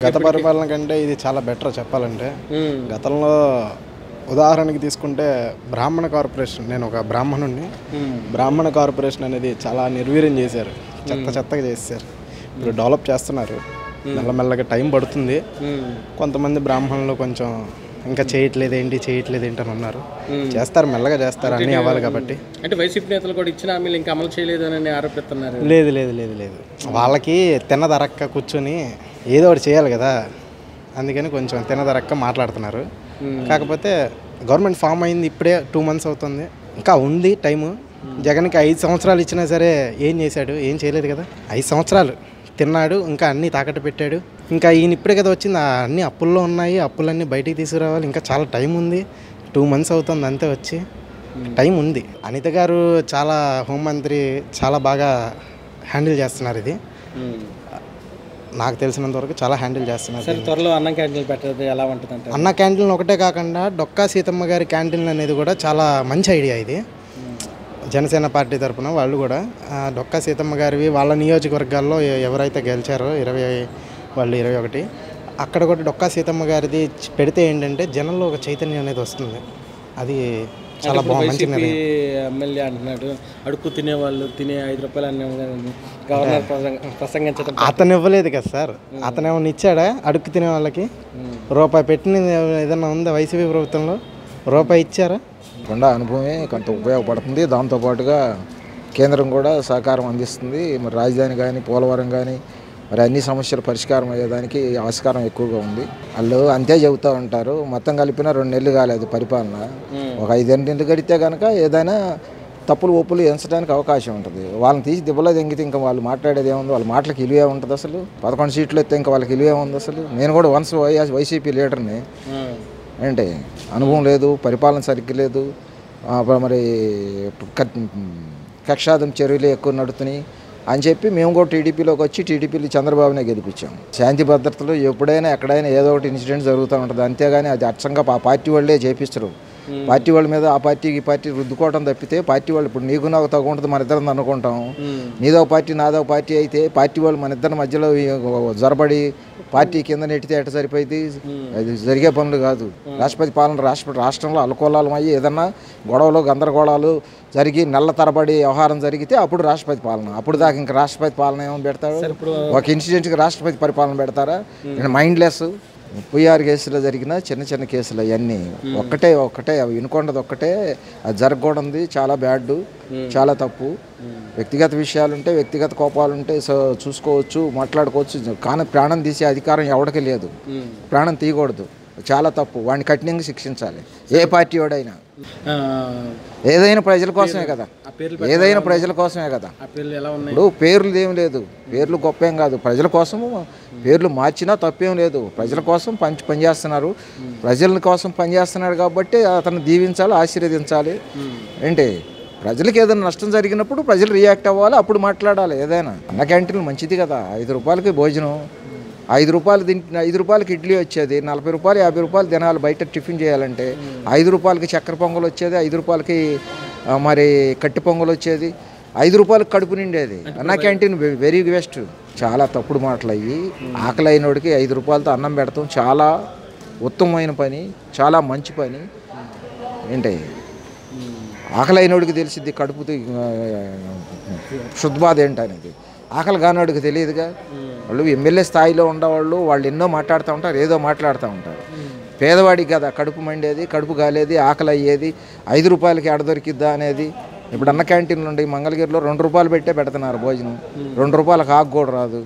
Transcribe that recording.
గత పరిపాలన కంటే ఇది చాలా బెటర్ చెప్పాలంటే. గతంలో ఉదాహరణకి తీసుకుంటే బ్రాహ్మణ కార్పొరేషన్, నేను ఒక బ్రాహ్మణుడిని. బ్రాహ్మణ కార్పొరేషన్ అనేది చాలా నిర్వీర్యం చేశారు, చెత్తగా చేశారు. ఇప్పుడు డెవలప్ చేస్తున్నారు, మెల్లమెల్లగా టైం పడుతుంది. కొంతమంది బ్రాహ్మణులు కొంచెం ఇంకా చేయట్లేదు ఏంటి అని ఉన్నారు. చేస్తారు, మెల్లగా చేస్తారు, అన్నీ అవ్వాలి కాబట్టి. అంటే వైసీపీ నేతలు కూడా ఇచ్చిన హామీలు ఇంకా అమలు చేయలేదని ఆరోపిస్తున్నారు. లేదు, వాళ్ళకి తిన్నదరక్క కూర్చొని ఏదో ఒకటి చేయాలి కదా, అందుకని కొంచెం తినదరక్క మాట్లాడుతున్నారు. కాకపోతే గవర్నమెంట్ ఫామ్ అయింది ఇప్పుడే 2 months అవుతుంది, ఇంకా ఉంది టైము. జగన్కి 5 సంవత్సరాలు ఇచ్చినా సరే ఏం చేశాడు? ఏం చేయలేదు కదా. 5 సంవత్సరాలు తిన్నాడు, ఇంకా అన్నీ తాకట్టు పెట్టాడు. ఇంకా ఈయన ఇప్పుడే కదా వచ్చింది, అన్నీ అప్పుల్లో ఉన్నాయి, అప్పులన్నీ బయటికి తీసుకురావాలి, ఇంకా చాలా టైం ఉంది. 2 months అవుతుంది అంతే, వచ్చి టైం ఉంది. అనిత గారు చాలా హోంమంత్రి, చాలా బాగా హ్యాండిల్ చేస్తున్నారు. ఇది నాకు తెలిసినంత వరకు చాలా హ్యాండిల్ చేస్తున్నారు. త్వరలో అన్నం క్యాంటీన్లు పెట్టదు ఎలా ఉంటుంది? అన్న క్యాంటీన్ ఒకటే కాకుండా డొక్కా సీతమ్మ గారి క్యాంటీన్ అనేది కూడా చాలా మంచి ఐడియా. ఇది జనసేన పార్టీ తరఫున వాళ్ళు కూడా డొక్కా సీతమ్మ గారివి వాళ్ళ నియోజకవర్గాల్లో ఎవరైతే గెలిచారో 21 అక్కడ కూడా డొక్కా సీతమ్మ గారిది పెడితే ఏంటంటే జనంలో ఒక చైతన్యం అనేది వస్తుంది. అది చాలా బాగుంది. ఎమ్మెల్యే అంటున్నాడు, అడుక్కు తినేవాళ్ళు తినే 5 రూపాయలు అన్నీ గవర్నర్ ప్రసంగించడం. అతను ఇవ్వలేదు కదా సార్, అతను ఏమన్నా ఇచ్చాడా? అడుక్కు తినే వాళ్ళకి రూపాయి పెట్టినది ఏదన్నా ఉందా? వైసీపీ ప్రభుత్వంలో రూపాయి ఇచ్చారా? కొండా అనుభవమే కొంత ఉపయోగపడుతుంది. దాంతోపాటుగా కేంద్రం కూడా సహకారం అందిస్తుంది. మరి రాజధాని కానీ పోలవరం కానీ మరి అన్ని సమస్యలు పరిష్కారం అయ్యేదానికి ఆస్కారం ఎక్కువగా ఉంది. వాళ్ళు అంతే చెబుతూ ఉంటారు. మొత్తం కలిపిన 2 నెలలు కాలేదు పరిపాలన. ఒక 5 నెలలు గడితే కనుక ఏదైనా తప్పులు ఒప్పులు ఎంచడానికి అవకాశం ఉంటుంది. వాళ్ళని తీసి దిబ్బలో దెంగితే ఇంకా వాళ్ళు మాట్లాడేది ఏముంది? వాళ్ళ మాటలకు ఇలువే ఉంటుంది అసలు. 11 సీట్లు ఎత్తే ఇంకా వాళ్ళకి ఇలువే ఉంది అసలు. నేను కూడా వన్స్ వైసీపీ లీడర్ని. ఏంటి అనుభవం లేదు, పరిపాలన సరిగ్గా లేదు, మరి కక్షాదం చర్యలు ఎక్కువ నడుతున్నాయి అని చెప్పి మేము కూడా టీడీపీలోకి వచ్చి టీడీపీలో చంద్రబాబునే గెలిపించాం. శాంతి భద్రతలు ఎప్పుడైనా ఎక్కడైనా ఏదో ఒకటి ఇన్సిడెంట్ జరుగుతూ ఉంటుంది, అంతేగాని అది అచ్చంగా ఆ పార్టీ వాళ్ళే చేపిస్తారు. పార్టీ వాళ్ళ మీద ఆ పార్టీకి ఈ పార్టీ రుద్దుకోవడం తప్పితే పార్టీ వాళ్ళు ఇప్పుడు నీకు నాకు తగ్గుంటుంది మన ఇద్దరం అనుకుంటాం. నీదో పార్టీ నాదో పార్టీ అయితే పార్టీ వాళ్ళు మన ఇద్దరి మధ్యలో జొరబడి పార్టీ కింద నెట్టితే ఎట సరిపోయింది? అది జరిగే పనులు కాదు. రాష్ట్రపతి పాలన రాష్ట్రంలో అలకోలాలం అయ్యి ఏదన్నా గొడవలు గందరగోళాలు జరిగి నెల తరబడి వ్యవహారం జరిగితే అప్పుడు రాష్ట్రపతి పాలన. అప్పుడు దాకా ఇంకా రాష్ట్రపతి పాలన ఏమో పెడతాడు? ఒక ఇన్సిడెంట్కి రాష్ట్రపతి పరిపాలన పెడతారా? మైండ్లెస్. పుయ్యారు కేసులో జరిగిన చిన్న కేసులు అవన్నీ ఒక్కటే అవి వినుకొండది ఒక్కటే. అది జరగకూడదు, చాలా బ్యాడ్, చాలా తప్పు. వ్యక్తిగత విషయాలుంటే వ్యక్తిగత కోపాలుంటే చూసుకోవచ్చు, మాట్లాడుకోవచ్చు, కానీ ప్రాణం తీసే అధికారం ఎవరికి లేదు. ప్రాణం తీయకూడదు, చాలా తప్పు. వాడిని కఠినంగా శిక్షించాలి ఏ పార్టీ వాడైనా. ఏదైనా ప్రజల కోసమే కదా, ఏదైనా ప్రజల కోసమే కదా. ఇప్పుడు పేర్లు ఏం లేదు, పేర్లు గొప్ప ఏం కాదు. ప్రజల కోసము పేర్లు మార్చినా తప్పేం లేదు. ప్రజల కోసం పనిచేస్తున్నారు, ప్రజల కోసం పనిచేస్తున్నాడు కాబట్టి అతను దీవించాలి, ఆశీర్వదించాలి. ఏంటి ప్రజలకు ఏదైనా నష్టం జరిగినప్పుడు ప్రజలు రియాక్ట్ అవ్వాలి, అప్పుడు మాట్లాడాలి. ఏదైనా అన్న క్యాంటీన్ మంచిది కదా. 5 రూపాయలకి భోజనం, 5 రూపాయలకి ఇడ్లీ వచ్చేది, 40 రూపాయలు 50 రూపాయలు తినాలి బయట టిఫిన్ చేయాలంటే. 5 రూపాయలకి చక్కెర పొంగల్ వచ్చేది, 5 రూపాయలకి మరి కట్టి పొంగల్ వచ్చేది, 5 రూపాయలకి కడుపు నిండేది. అన్న క్యాంటీన్ వెరీ వేస్ట్. చాలా తప్పుడు మాటలు అయ్యి. ఆకలి అయినోడికి 5 రూపాయలతో అన్నం పెడతాం చాలా ఉత్తమమైన పని, చాలా మంచి పని. ఏంటి ఆకలి అయినోడికి తెలిసిద్ది కడుపు శుద్ధబాధ ఏంటనేది. ఆకలి కానివాడికి తెలియదుగా. వాళ్ళు ఎమ్మెల్యే స్థాయిలో ఉండేవాళ్ళు వాళ్ళు ఎన్నో మాట్లాడుతూ ఉంటారు, ఏదో మాట్లాడుతూ ఉంటారు. పేదవాడికి కదా కడుపు మండేది, కడుపు కాలేది, ఆకలి అయ్యేది. 5 రూపాయలకి ఎడ దొరికిద్దా అనేది. ఇప్పుడు అన్న క్యాంటీన్లు ఉండే మంగళగిరిలో 2 రూపాయలు పెట్టే పెడుతున్నారు భోజనం. 2 రూపాయలకు ఆకు కూడా రాదు.